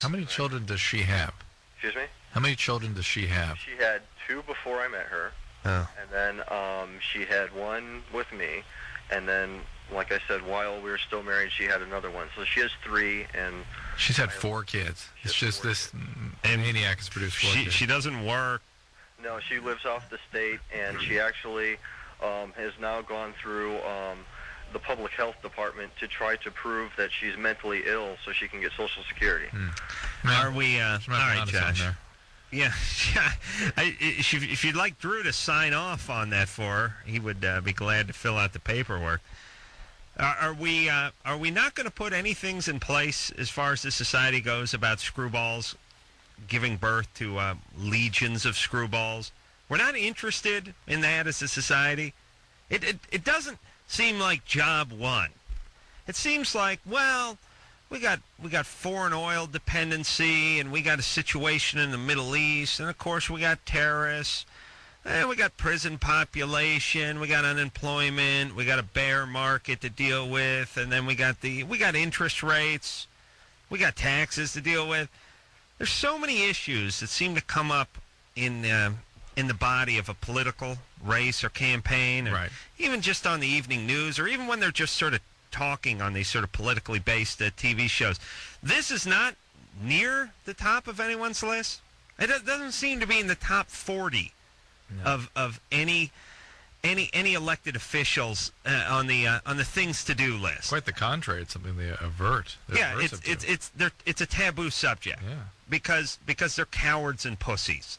How many children does she have? Excuse me? How many children does she have? She had 2 before I met her. Oh. And then she had 1 with me. And then, like I said, while we were still married, she had another one. So she has 3, and... She's had 4 kids. It's just this maniac has produced 4 kids. She doesn't work. No, she lives off the state, and she actually has now gone through the public health department to try to prove that she's mentally ill so she can get Social Security. Are we... all right, Josh. There. Yeah. If you'd like Drew to sign off on that for her, he would be glad to fill out the paperwork. Are we not going to put any things in place as far as the society goes about screwballs giving birth to legions of screwballs? We're not interested in that as a society. It doesn't seem like job one. It seems like, well, we got foreign oil dependency, and we got a situation in the Middle East, and of course we got terrorists, and we got prison population, we got unemployment, we got a bear market to deal with, and then we got interest rates, we got taxes to deal with. There's so many issues that seem to come up in the body of a political race or campaign, or even just on the evening news, or even when they're just sort of talking on these sort of politically based TV shows. This is not near the top of anyone's list. It doesn't seem to be in the top 40 of any elected officials on the things to do list. Quite the contrary. It's something they avert. It's a taboo subject. Yeah. Because they're cowards and pussies.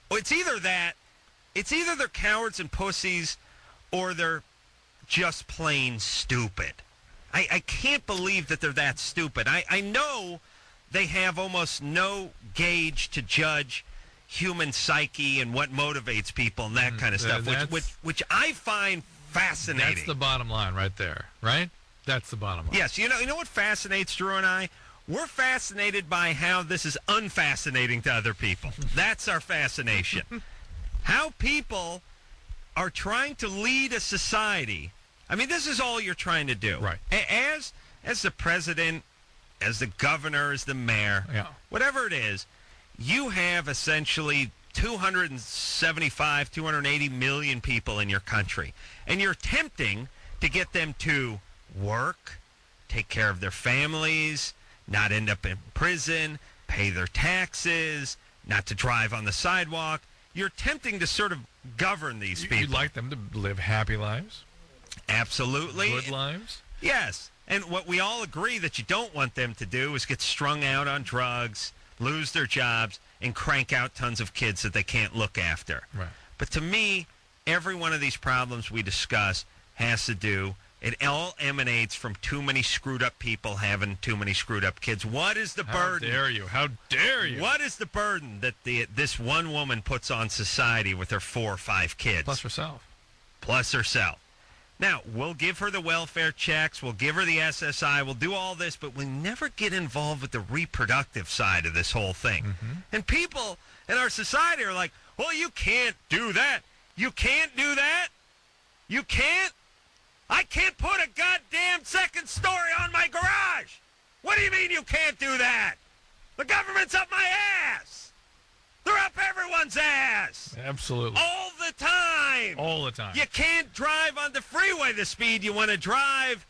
Well, it's either they're cowards and pussies, or they're just plain stupid. I can't believe that they're that stupid. I know they have almost no gauge to judge human psyche and what motivates people and that kind of stuff, which I find fascinating. That's the bottom line right there, right? That's the bottom line. Yes, you know what fascinates Drew and I? We're fascinated by how this is unfascinating to other people. That's our fascination. How people are trying to lead a society. I mean, this is all you're trying to do. Right. As the president, as the governor, as the mayor, whatever it is, you have essentially 275, 280 million people in your country. And you're attempting to get them to work, take care of their families, not end up in prison, pay their taxes, not to drive on the sidewalk. You're attempting to sort of govern these people. You'd like them to live happy lives? Absolutely. Good lives? Yes. And what we all agree that you don't want them to do is get strung out on drugs, lose their jobs, and crank out tons of kids that they can't look after. Right. But to me, every one of these problems we discuss has to do, it all emanates from too many screwed up people having too many screwed up kids. What is the burden? How dare you? How dare you? What is the burden that this one woman puts on society with her 4 or 5 kids? Plus herself. Now, we'll give her the welfare checks, we'll give her the SSI, we'll do all this, but we never get involved with the reproductive side of this whole thing. Mm-hmm. And people in our society are like, well, you can't do that. You can't do that? You can't? I can't put a goddamn second story on my garage. What do you mean you can't do that? The government's up my ass. They're up everyone's ass. Absolutely. All the time. All the time. You can't drive on the freeway the speed you want to drive.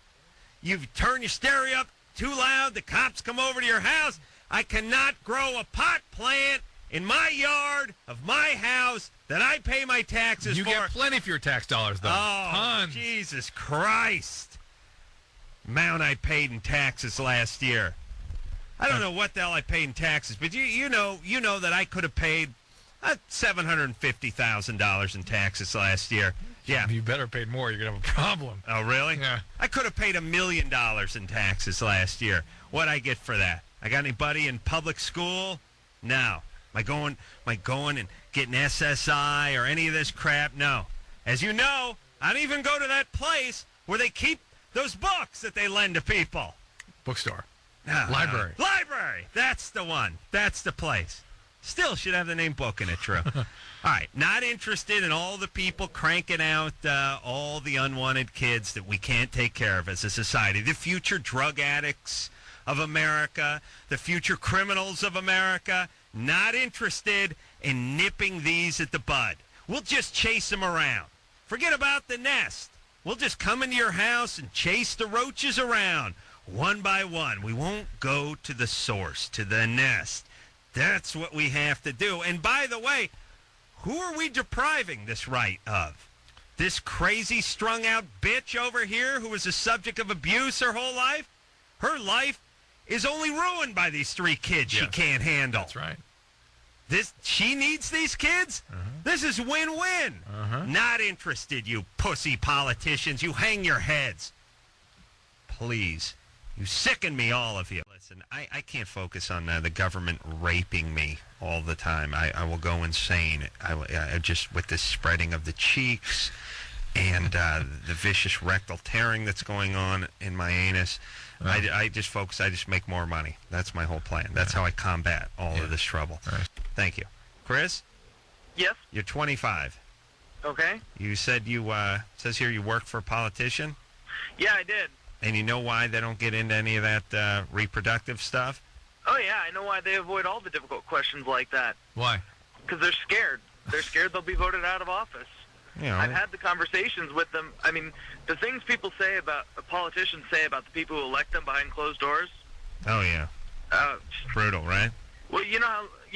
You turn your stereo up too loud. The cops come over to your house. I cannot grow a pot plant in my yard of my house that I pay my taxes for. You get plenty for your tax dollars, though. Oh, Tons. Jesus Christ. Amount I paid in taxes last year. I don't know what the hell I paid in taxes, but you know that I could have paid $750,000 in taxes last year. Yeah. You better pay more. You're going to have a problem. Oh, really? Yeah. I could have paid $1 million in taxes last year. What'd I get for that? I got anybody in public school? No. Am I going and getting SSI or any of this crap? No. As you know, I don't even go to that place where they keep those books that they lend to people. Bookstore. Library. Library. That's the one. That's the place. Still should have the name book in it, Drew. All right. Not interested in all the people cranking out all the unwanted kids that we can't take care of as a society. The future drug addicts, of America, the future criminals of America, not interested in nipping these at the bud. We'll just chase them around. Forget about the nest. We'll just come into your house and chase the roaches around one by one. We won't go to the source, to the nest. That's what we have to do. And by the way, who are we depriving this right of? This crazy strung-out bitch over here who was the subject of abuse her whole life? Her life is only ruined by these 3 kids she can't handle. That's right. She needs these kids? This is win-win. Not interested, you pussy politicians. You hang your heads. Please. You sicken me, all of you. Listen, I can't focus on the government raping me all the time. I will go insane. I just, with this spreading of the cheeks and the vicious rectal tearing that's going on in my anus, I just focus. I just make more money. That's my whole plan. That's how I combat all of this trouble. Right. Thank you. Chris? Yes. You're 25. Okay. You said says here you work for a politician? Yeah, I did. And you know why they don't get into any of that reproductive stuff? Oh, yeah, I know why they avoid all the difficult questions like that. Why? Because they're scared. They're scared they'll be voted out of office. You know, I've had the conversations with them. I mean, the things politicians say about the people who elect them behind closed doors. Oh, yeah. Brutal, right? Well, you know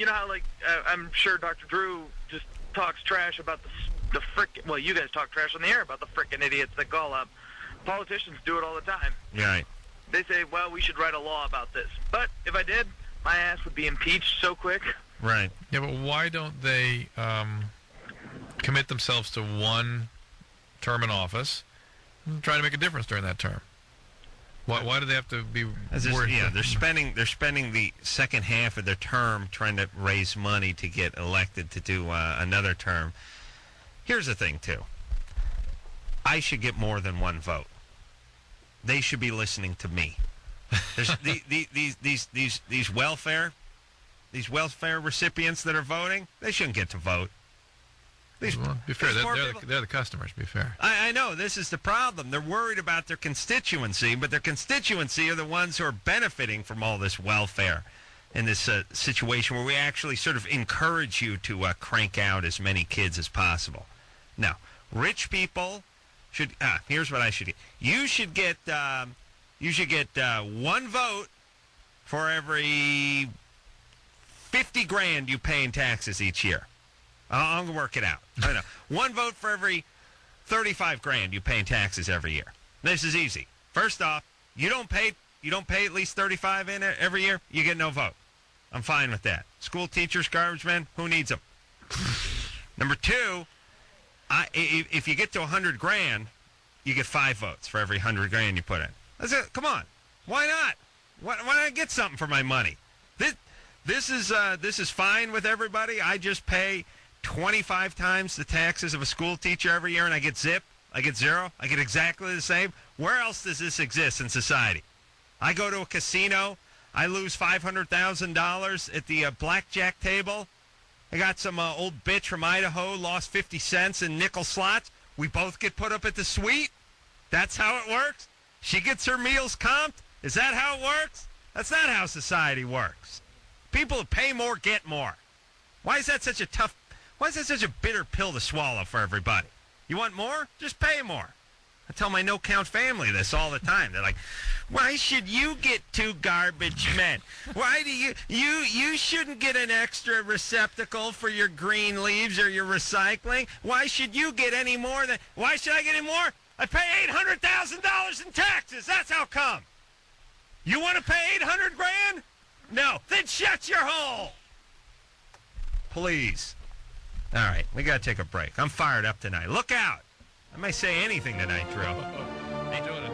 how like, I'm sure Dr. Drew just talks trash about the frickin', well, you guys talk trash on the air about the frickin' idiots that call up. Politicians do it all the time. Right. They say, well, we should write a law about this. But if I did, my ass would be impeached so quick. Right. Yeah, but why don't they commit themselves to one term in office and try to make a difference during that term? Why do they have to be worried? Yeah, they're spending the second half of their term trying to raise money to get elected to do another term. Here's the thing, too. I should get more than one vote. They should be listening to me. There's these welfare recipients that are voting. They shouldn't get to vote. Well, be fair. They're the customers. Be fair. I know this is the problem. They're worried about their constituency, but their constituency are the ones who are benefiting from all this welfare in this situation where we actually sort of encourage you to crank out as many kids as possible. Now, rich people should. Here's what I should get. You should get one vote for every $50,000 you pay in taxes each year. I'm gonna work it out. I know. One vote for every $35,000 you pay in taxes every year. This is easy. First off, you don't pay at least $35,000 in it every year. You get no vote. I'm fine with that. School teachers, garbage men, who needs them? Number 2, if you get to $100,000, you get 5 votes for every $100,000 you put in. That's it. Come on. Why not? Why not get something for my money? This is fine with everybody. I just pay 25 times the taxes of a school teacher every year, and I get zip. I get zero. I get exactly the same. Where else does this exist in society? I go to a casino. I lose $500,000 at the blackjack table. I got some old bitch from Idaho, lost 50 cents in nickel slots. We both get put up at the suite. That's how it works. She gets her meals comped. Is that how it works? That's not how society works. People who pay more get more. Why is that such a bitter pill to swallow for everybody? You want more? Just pay more. I tell my no-count family this all the time. They're like, why should you get 2 garbage men? Why do you shouldn't get an extra receptacle for your green leaves or your recycling? Why should you get any more than, why should I get any more? I pay $800,000 in taxes. That's how come. You want to pay $800,000? No. Then shut your hole. Please. All right, we got to take a break. I'm fired up tonight. Look out. I may say anything tonight, Drew. Ain't doing it.